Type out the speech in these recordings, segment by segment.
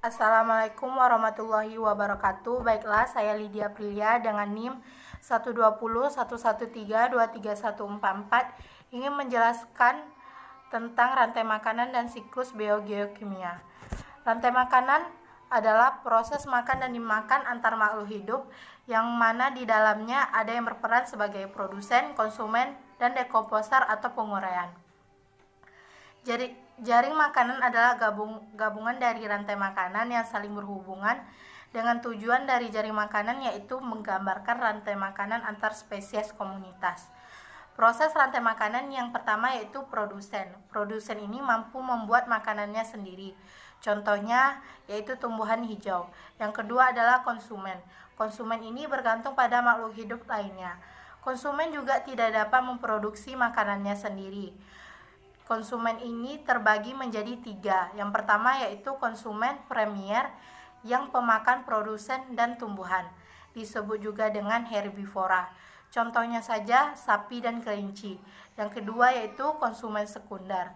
Assalamualaikum warahmatullahi wabarakatuh. Baiklah, saya Lydia Prilia dengan NIM 12011323144 ingin menjelaskan tentang rantai makanan dan siklus biogeokimia. Rantai makanan adalah proses makan dan dimakan antar makhluk hidup yang mana di dalamnya ada yang berperan sebagai produsen, konsumen, dan dekomposer atau penguraian. Jaring makanan adalah gabungan dari rantai makanan yang saling berhubungan dengan tujuan dari jaring makanan yaitu menggambarkan rantai makanan antar spesies komunitas. Proses rantai makanan yang pertama yaitu produsen. Produsen ini mampu membuat makanannya sendiri. Contohnya yaitu tumbuhan hijau. Yang kedua adalah konsumen. Konsumen ini bergantung pada makhluk hidup lainnya. Konsumen juga tidak dapat memproduksi makanannya sendiri. Konsumen ini terbagi menjadi 3. Yang pertama yaitu konsumen premier yang pemakan produsen dan tumbuhan. Disebut juga dengan herbivora. Contohnya saja sapi dan kelinci. Yang kedua yaitu konsumen sekunder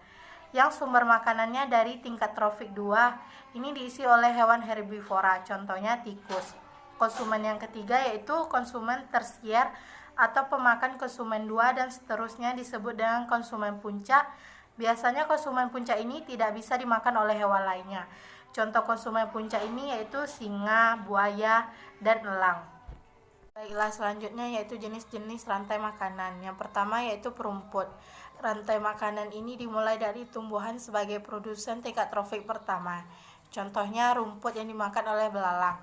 yang sumber makanannya dari tingkat trofik 2. Ini diisi oleh hewan herbivora. Contohnya tikus. Konsumen yang ketiga yaitu konsumen tersier atau pemakan konsumen 2 dan seterusnya disebut dengan konsumen puncak. Biasanya konsumen puncak ini tidak bisa dimakan oleh hewan lainnya. Contoh konsumen puncak ini yaitu singa, buaya, dan elang. Baiklah, selanjutnya yaitu jenis-jenis rantai makanan. Yang pertama yaitu perumput. Rantai makanan ini dimulai dari tumbuhan sebagai produsen tingkat trofik pertama. Contohnya rumput yang dimakan oleh belalang.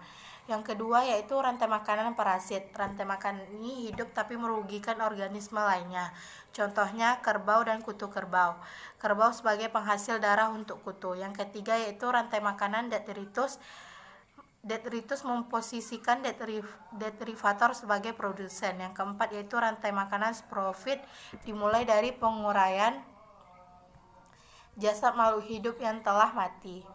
Yang kedua yaitu rantai makanan parasit. Rantai makanan ini hidup tapi merugikan organisme lainnya. Contohnya kerbau dan kutu kerbau. Kerbau sebagai penghasil darah untuk kutu. Yang ketiga yaitu rantai makanan detritus. Detritus memposisikan detrivator sebagai produsen. Yang keempat yaitu rantai makanan sporofit dimulai dari penguraian jasad makhluk hidup yang telah mati.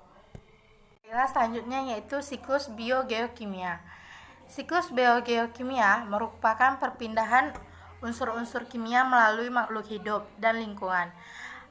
Selanjutnya yaitu siklus biogeokimia. Siklus biogeokimia merupakan perpindahan unsur-unsur kimia melalui makhluk hidup dan lingkungan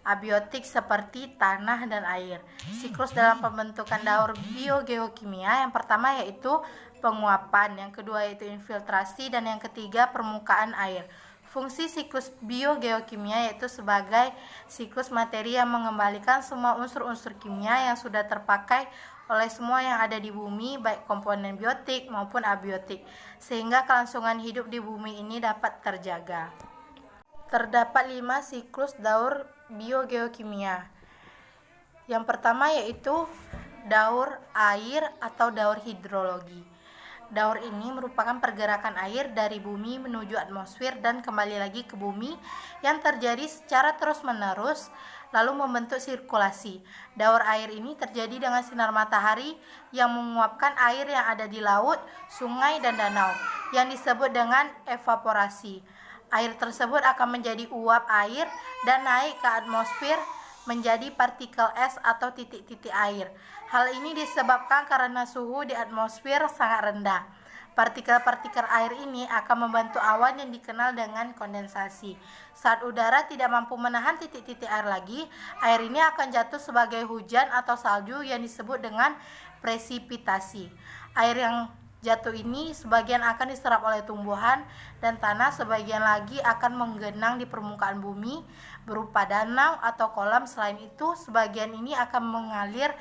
abiotik seperti tanah dan air. Siklus dalam pembentukan daur biogeokimia yang pertama yaitu penguapan, yang kedua yaitu infiltrasi, dan yang ketiga permukaan air. Fungsi siklus biogeokimia yaitu sebagai siklus materi yang mengembalikan semua unsur-unsur kimia yang sudah terpakai oleh semua yang ada di bumi, baik komponen biotik maupun abiotik, sehingga kelangsungan hidup di bumi ini dapat terjaga. Terdapat 5 siklus daur biogeokimia. Yang pertama yaitu daur air atau daur hidrologi. Daur ini merupakan pergerakan air dari bumi menuju atmosfer dan kembali lagi ke bumi yang terjadi secara terus-menerus lalu membentuk sirkulasi. Daur air ini terjadi dengan sinar matahari yang menguapkan air yang ada di laut, sungai, dan danau yang disebut dengan evaporasi. Air tersebut akan menjadi uap air dan naik ke atmosfer menjadi partikel es atau titik-titik air. Hal ini disebabkan karena suhu di atmosfer sangat rendah. Partikel-partikel air ini akan membentuk awan yang dikenal dengan kondensasi. Saat udara tidak mampu menahan titik-titik air lagi, air ini akan jatuh sebagai hujan atau salju yang disebut dengan presipitasi. Air yang jatuh ini sebagian akan diserap oleh tumbuhan dan tanah, sebagian lagi akan menggenang di permukaan bumi berupa danau atau kolam. Selain itu, sebagian ini akan mengalir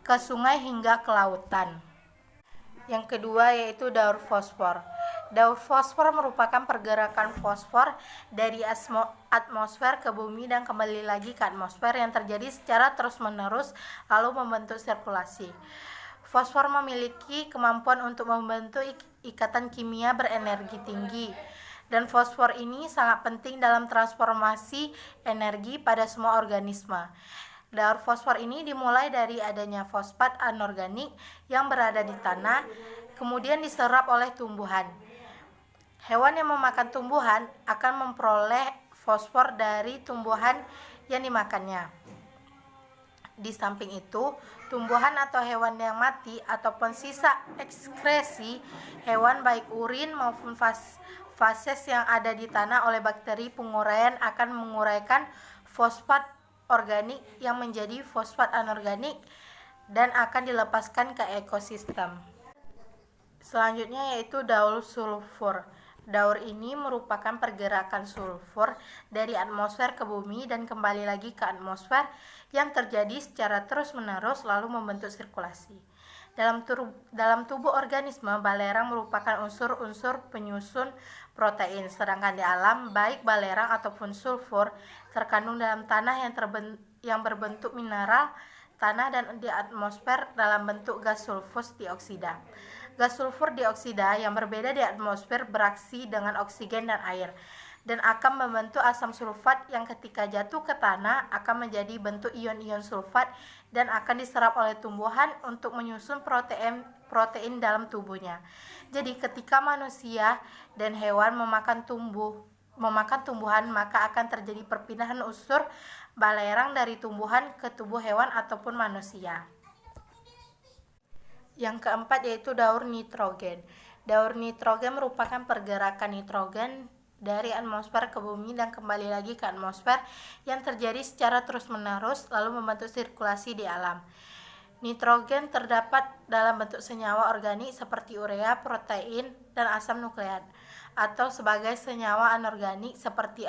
ke sungai hingga ke lautan. Yang kedua yaitu daur fosfor. Daur fosfor merupakan pergerakan fosfor dari atmosfer ke bumi dan kembali lagi ke atmosfer yang terjadi secara terus-menerus lalu membentuk sirkulasi. Fosfor memiliki kemampuan untuk membentuk ikatan kimia berenergi tinggi, dan fosfor ini sangat penting dalam transformasi energi pada semua organisme. Daur fosfor ini dimulai dari adanya fosfat anorganik yang berada di tanah, kemudian diserap oleh tumbuhan. Hewan yang memakan tumbuhan akan memperoleh fosfor dari tumbuhan yang dimakannya. Di samping itu, tumbuhan atau hewan yang mati ataupun sisa ekskresi hewan baik urin maupun fases yang ada di tanah oleh bakteri penguraian akan menguraikan fosfat organik yang menjadi fosfat anorganik dan akan dilepaskan ke ekosistem. Selanjutnya yaitu daur sulfur. Daur ini merupakan pergerakan sulfur dari atmosfer ke bumi dan kembali lagi ke atmosfer yang terjadi secara terus-menerus lalu membentuk sirkulasi. Dalam tubuh organisme, balerang merupakan unsur-unsur penyusun protein, sedangkan di alam, baik balerang ataupun sulfur terkandung dalam tanah yang berbentuk mineral tanah dan di atmosfer dalam bentuk gas sulfur dioksida. Gas sulfur dioksida yang berbeda di atmosfer beraksi dengan oksigen dan air dan akan membentuk asam sulfat yang ketika jatuh ke tanah akan menjadi bentuk ion-ion sulfat dan akan diserap oleh tumbuhan untuk menyusun protein dalam tubuhnya. Jadi ketika manusia dan hewan memakan tumbuhan, maka akan terjadi perpindahan unsur balerang dari tumbuhan ke tubuh hewan ataupun manusia. Yang keempat yaitu daur nitrogen. Daur nitrogen merupakan pergerakan nitrogen dari atmosfer ke bumi dan kembali lagi ke atmosfer yang terjadi secara terus-menerus lalu membentuk sirkulasi di alam. Nitrogen terdapat dalam bentuk senyawa organik seperti urea, protein, dan asam nukleat, atau sebagai senyawa anorganik seperti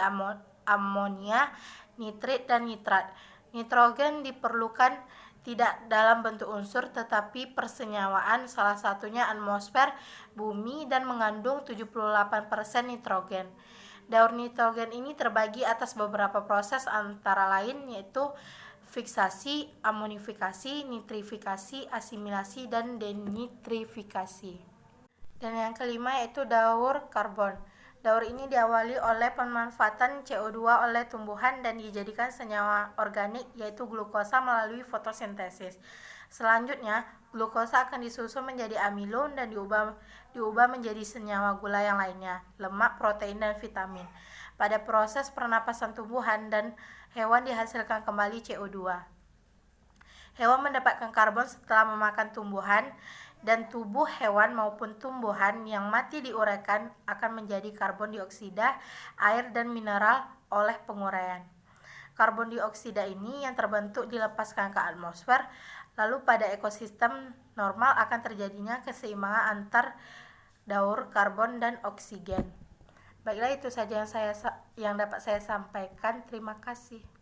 amonia, nitrit, dan nitrat. Nitrogen diperlukan tidak dalam bentuk unsur tetapi persenyawaan, salah satunya atmosfer bumi dan mengandung 78% nitrogen. Daur nitrogen ini terbagi atas beberapa proses antara lain yaitu fiksasi, amonifikasi, nitrifikasi, asimilasi, dan denitrifikasi. Dan yang kelima yaitu daur karbon. Daur ini diawali oleh pemanfaatan CO2 oleh tumbuhan dan dijadikan senyawa organik yaitu glukosa melalui fotosintesis. Selanjutnya, glukosa akan disusun menjadi amilon dan diubah menjadi senyawa gula yang lainnya, lemak, protein, dan vitamin. Pada proses pernapasan tumbuhan dan hewan dihasilkan kembali CO2. Hewan mendapatkan karbon setelah memakan tumbuhan, dan tubuh hewan maupun tumbuhan yang mati diuraikan akan menjadi karbon dioksida, air, dan mineral oleh penguraian. Karbon dioksida ini yang terbentuk dilepaskan ke atmosfer, lalu pada ekosistem normal akan terjadinya keseimbangan antar daur karbon dan oksigen. Baiklah, itu saja yang dapat saya sampaikan. Terima kasih.